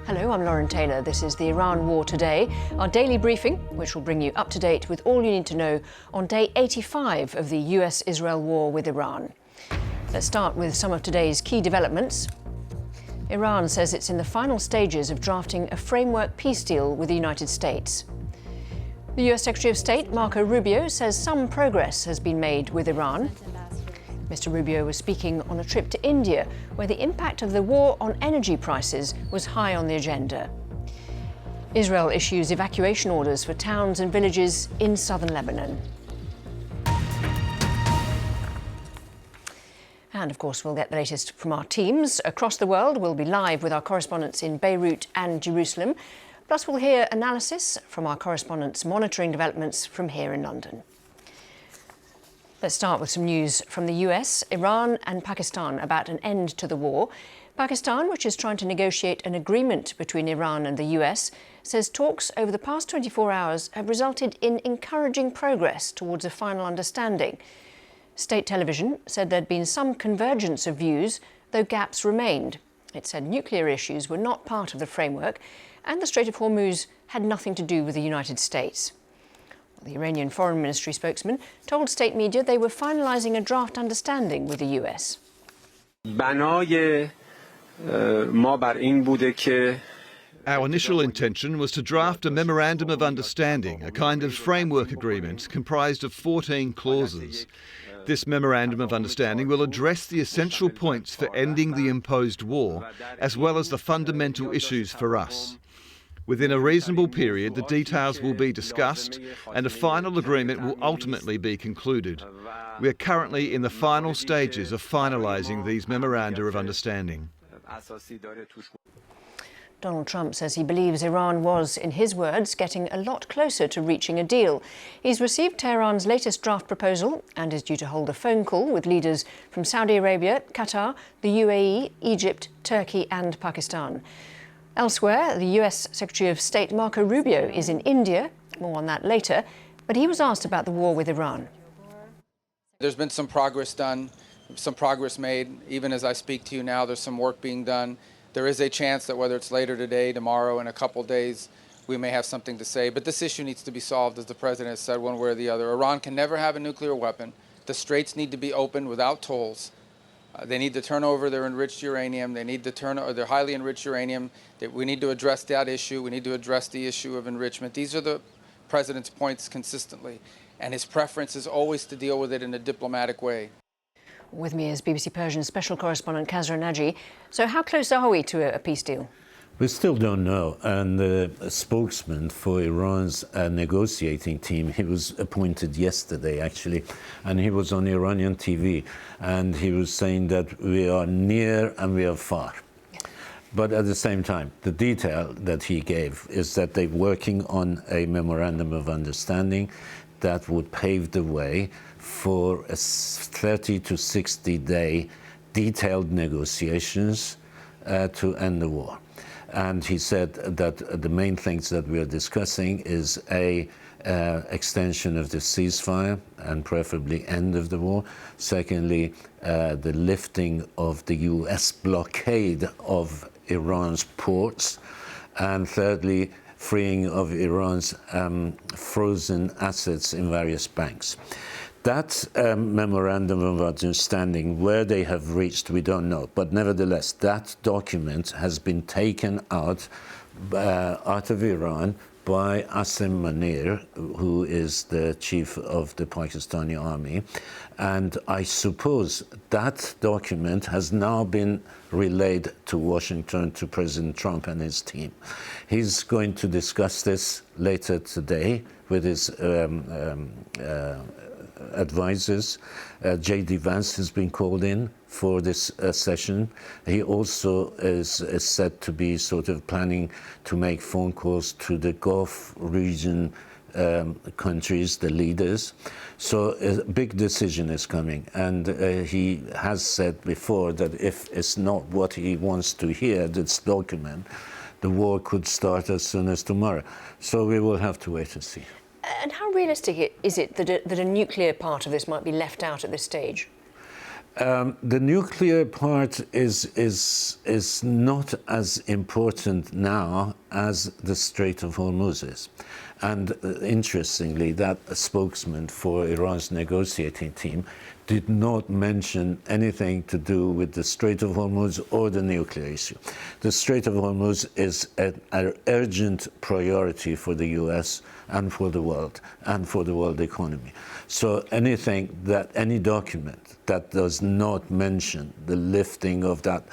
Hello, I'm Lauren Taylor. This is the Iran War Today, our daily briefing, which will bring you up to date with all you need to know on day 85 of the US-Israel war with Iran. Let's start with some of today's key developments. Iran says it's in the final stages of drafting a framework peace deal with the United States. The US Secretary of State, Marco Rubio, says some progress has been made with Iran. Mr. Rubio was speaking on a trip to India, where the impact of the war on energy prices was high on the agenda. Israel issues evacuation orders for towns and villages in southern Lebanon. And of course, we'll get the latest from our teams across the world. We'll be live with our correspondents in Beirut and Jerusalem. Plus, we'll hear analysis from our correspondents monitoring developments from here in London. Let's start with some news from the US, Iran and Pakistan about an end to the war. Pakistan, which is trying to negotiate an agreement between Iran and the US, says talks over the past 24 hours have resulted in encouraging progress towards a final understanding. State television said there'd been some convergence of views, though gaps remained. It said nuclear issues were not part of the framework, and the Strait of Hormuz had nothing to do with the United States. The Iranian Foreign Ministry spokesman told state media they were finalising a draft understanding with the US. Our initial intention was to draft a memorandum of understanding, a kind of framework agreement comprised of 14 clauses. This memorandum of understanding will address the essential points for ending the imposed war, as well as the fundamental issues for us. Within a reasonable period, the details will be discussed and a final agreement will ultimately be concluded. We are currently in the final stages of finalising these memoranda of understanding. Donald Trump says he believes Iran was, in his words, getting a lot closer to reaching a deal. He's received Tehran's latest draft proposal and is due to hold a phone call with leaders from Saudi Arabia, Qatar, the UAE, Egypt, Turkey and Pakistan. Elsewhere, the US Secretary of State Marco Rubio is in India. More on that later. But he was asked about the war with Iran. There's been some progress done, some progress made. Even as I speak to you now, there's some work being done. There is a chance that whether it's later today, tomorrow, in a couple days, we may have something to say. But this issue needs to be solved, as the President has said, one way or the other. Iran can never have a nuclear weapon. The straits need to be opened without tolls. They need to turn over their enriched uranium. They need to turn over their highly enriched uranium. We need to address that issue. We need to address the issue of enrichment. These are the President's points consistently. And his preference is always to deal with it in a diplomatic way. With me is BBC Persian special correspondent Kazra Naji. So how close are we to a peace deal? We still don't know, and the spokesman for Iran's negotiating team, he was appointed yesterday actually, and he was on Iranian TV, and he was saying that we are near and we are far. But at the same time, the detail that he gave is that they're working on a memorandum of understanding that would pave the way for a 30 to 60 day detailed negotiations to end the war. And he said that the main things that we are discussing is extension of the ceasefire and preferably end of the war. Secondly, the lifting of the US blockade of Iran's ports. And thirdly, freeing of Iran's frozen assets in various banks. That memorandum of understanding, where they have reached, we don't know. But nevertheless, that document has been taken out of Iran by Asim Munir, who is the chief of the Pakistani army. And I suppose that document has now been relayed to Washington, to President Trump and his team. He's going to discuss this later today with his advisors. J.D. Vance has been called in for this session. He also is said to be sort of planning to make phone calls to the Gulf region countries, the leaders. So a big decision is coming, and he has said before that if it's not what he wants to hear, this document, the war could start as soon as tomorrow. So we will have to wait and see. And how realistic is it that a nuclear part of this might be left out at this stage? The nuclear part is not as important now as the Strait of Hormuz is. And interestingly, that spokesman for Iran's negotiating team did not mention anything to do with the Strait of Hormuz or the nuclear issue. The Strait of Hormuz is an urgent priority for the US and for the world economy. So any document that does not mention the lifting of that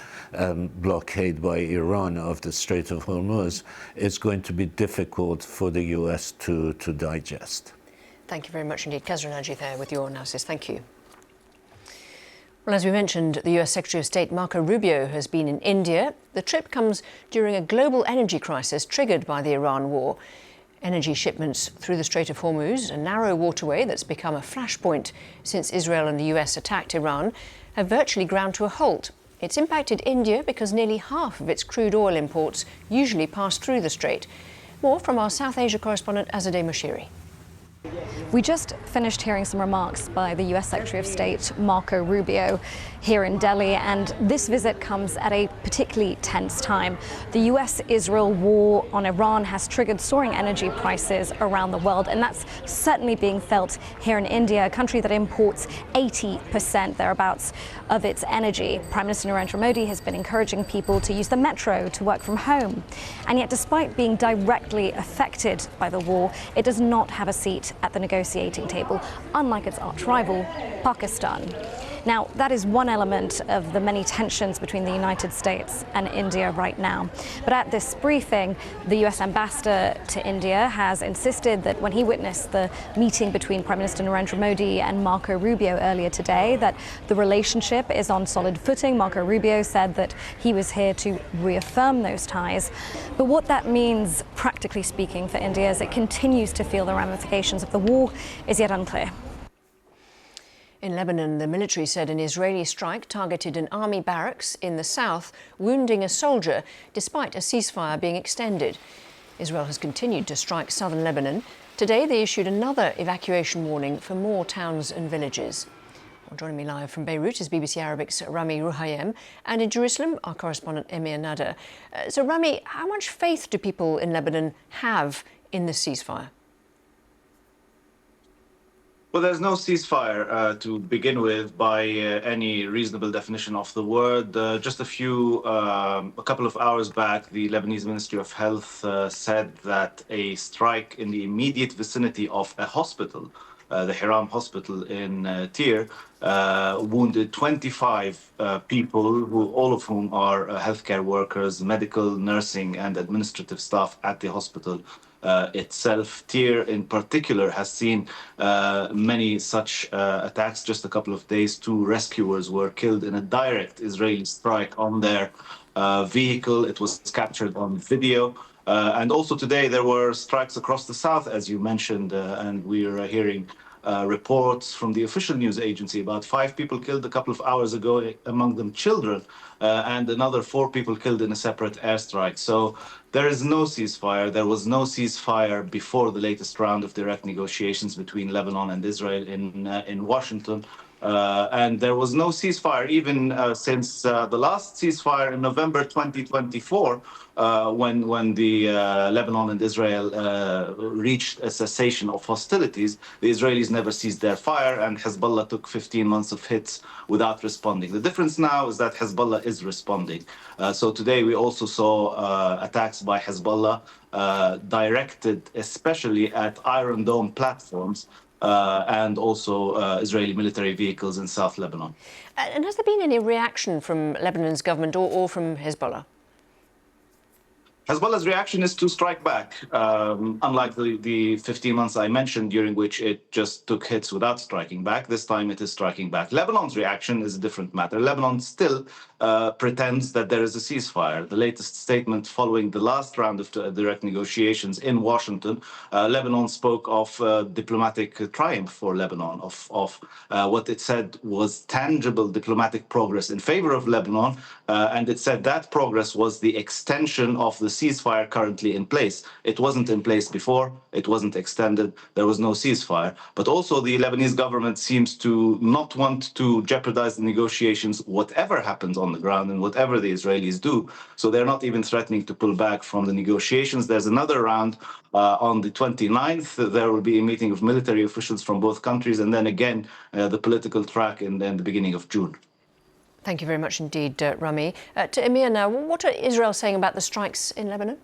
blockade by Iran of the Strait of Hormuz is going to be difficult for the US to digest. Thank you very much indeed. Kazra Naji there with your analysis. Thank you. Well, as we mentioned, the US Secretary of State Marco Rubio has been in India. The trip comes during a global energy crisis triggered by the Iran war. Energy shipments through the Strait of Hormuz, a narrow waterway that's become a flashpoint since Israel and the US attacked Iran, have virtually ground to a halt. It's impacted India because nearly half of its crude oil imports usually pass through the strait. More from our South Asia correspondent Azadeh Moshiri. We just finished hearing some remarks by the US Secretary of State Marco Rubio here in Delhi, and this visit comes at a particularly tense time. The US-Israel war on Iran has triggered soaring energy prices around the world, and that's certainly being felt here in India, a country that imports 80% thereabouts of its energy. Prime Minister Narendra Modi has been encouraging people to use the metro to work from home. And yet, despite being directly affected by the war, it does not have a seat at the negotiating table, unlike its arch rival, Pakistan. Now, that is one element of the many tensions between the United States and India right now. But at this briefing, the US ambassador to India has insisted that when he witnessed the meeting between Prime Minister Narendra Modi and Marco Rubio earlier today, that the relationship is on solid footing. Marco Rubio said that he was here to reaffirm those ties. But what that means, practically speaking, for India as it continues to feel the ramifications of the war is yet unclear. In Lebanon, the military said an Israeli strike targeted an army barracks in the south, wounding a soldier, despite a ceasefire being extended. Israel has continued to strike southern Lebanon. Today, they issued another evacuation warning for more towns and villages. Well, joining me live from Beirut is BBC Arabic's Rami Rouhayem, and in Jerusalem, our correspondent Emir Nader. So, Rami, how much faith do people in Lebanon have in the ceasefire? Well, there's no ceasefire to begin with by any reasonable definition of the word. Just a couple of hours back, the Lebanese Ministry of Health said that a strike in the immediate vicinity of a hospital, the Hiram Hospital in Tyre, wounded 25 people, all of whom are healthcare workers, medical, nursing, and administrative staff at the hospital itself. Tyre, in particular, has seen many such attacks. Just a couple of days, 2 rescuers were killed in a direct Israeli strike on their vehicle. It was captured on video. And also today, there were strikes across the south, as you mentioned, and we're hearing reports from the official news agency about 5 people killed a couple of hours ago, among them children, and another 4 people killed in a separate airstrike. So there is no ceasefire. There was no ceasefire before the latest round of direct negotiations between Lebanon and Israel in Washington. And there was no ceasefire even since the last ceasefire in November 2024, when the Lebanon and Israel reached a cessation of hostilities. The Israelis never ceased their fire, and Hezbollah took 15 months of hits without responding. The difference now is that Hezbollah is responding. So today we also saw attacks by Hezbollah directed especially at Iron Dome platforms, and also Israeli military vehicles in South Lebanon. And has there been any reaction from Lebanon's government or from Hezbollah? Hezbollah's reaction is to strike back, unlike the 15 months I mentioned, during which it just took hits without striking back. This time it is striking back. Lebanon's reaction is a different matter. Lebanon still pretends that there is a ceasefire. The latest statement following the last round of direct negotiations in Washington, Lebanon spoke of diplomatic triumph for Lebanon, of what it said was tangible diplomatic progress in favor of Lebanon, and it said that progress was the extension of the ceasefire currently in place. It wasn't in place before, it wasn't extended, there was no ceasefire. But also the Lebanese government seems to not want to jeopardize the negotiations, whatever happens on the ground and whatever the Israelis do. So they're not even threatening to pull back from the negotiations. There's another round on the 29th. There will be a meeting of military officials from both countries, and then again, the political track in the beginning of June. Thank you very much indeed, Rami. To Emir now, what are Israel saying about the strikes in Lebanon?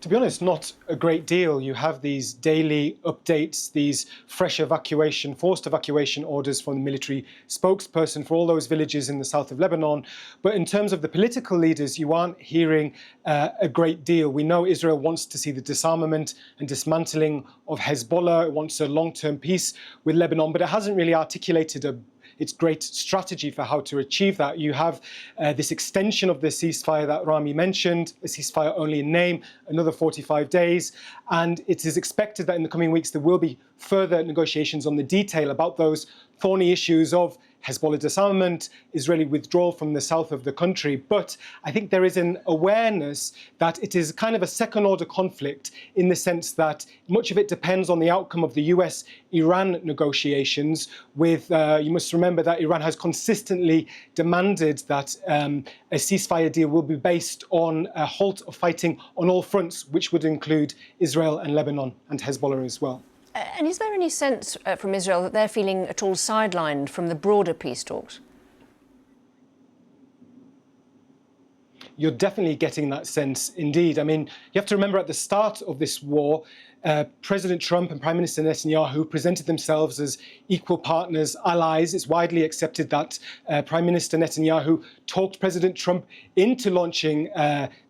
To be honest, not a great deal. You have these daily updates, these fresh evacuation, forced evacuation orders from the military spokesperson for all those villages in the south of Lebanon. But in terms of the political leaders, you aren't hearing a great deal. We know Israel wants to see the disarmament and dismantling of Hezbollah. It wants a long-term peace with Lebanon, but it hasn't really articulated its great strategy for how to achieve that. You have this extension of the ceasefire that Rami mentioned, a ceasefire only in name, another 45 days. And it is expected that in the coming weeks there will be further negotiations on the detail about those thorny issues of Hezbollah disarmament, Israeli withdrawal from the south of the country. But I think there is an awareness that it is kind of a second-order conflict in the sense that much of it depends on the outcome of the US-Iran negotiations. You must remember that Iran has consistently demanded that a ceasefire deal will be based on a halt of fighting on all fronts, which would include Israel and Lebanon and Hezbollah as well. And is there any sense from Israel that they're feeling at all sidelined from the broader peace talks? You're definitely getting that sense, indeed. I mean, you have to remember at the start of this war, President Trump and Prime Minister Netanyahu presented themselves as equal partners, allies. It's widely accepted that Prime Minister Netanyahu talked President Trump into launching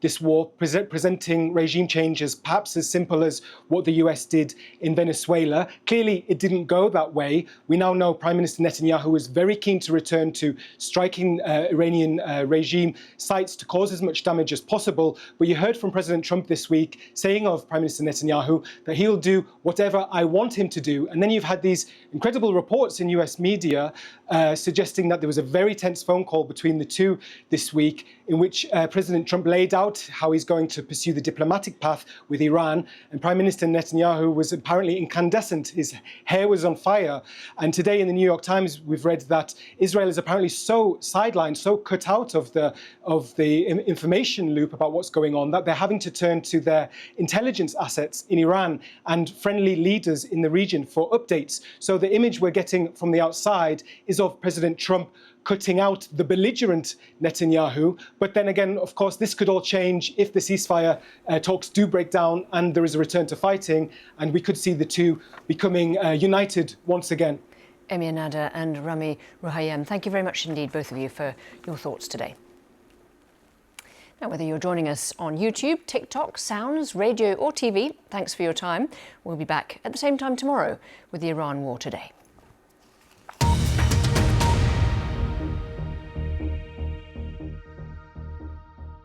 this war, presenting regime changes perhaps as simple as what the US did in Venezuela. Clearly, it didn't go that way. We now know Prime Minister Netanyahu is very keen to return to striking Iranian regime sites to cause as much damage as possible. But you heard from President Trump this week saying of Prime Minister Netanyahu that he'll do whatever I want him to do. And then you've had these incredible reports in US media suggesting that there was a very tense phone call between the two this week in which President Trump laid out how he's going to pursue the diplomatic path with Iran. And Prime Minister Netanyahu was apparently incandescent. His hair was on fire. And today in the New York Times, we've read that Israel is apparently so sidelined, so cut out of the information loop about what's going on, that they're having to turn to their intelligence assets in Iran and friendly leaders in the region for updates. So the image we're getting from the outside is of President Trump cutting out the belligerent Netanyahu. But then again, of course, this could all change if the ceasefire talks do break down and there is a return to fighting, and we could see the two becoming united once again. Emir Nada and Rami Ruhayem, thank you very much indeed, both of you, for your thoughts today. Now, whether you're joining us on YouTube, TikTok, Sounds, radio or TV, thanks for your time. We'll be back at the same time tomorrow with the Iran War Today.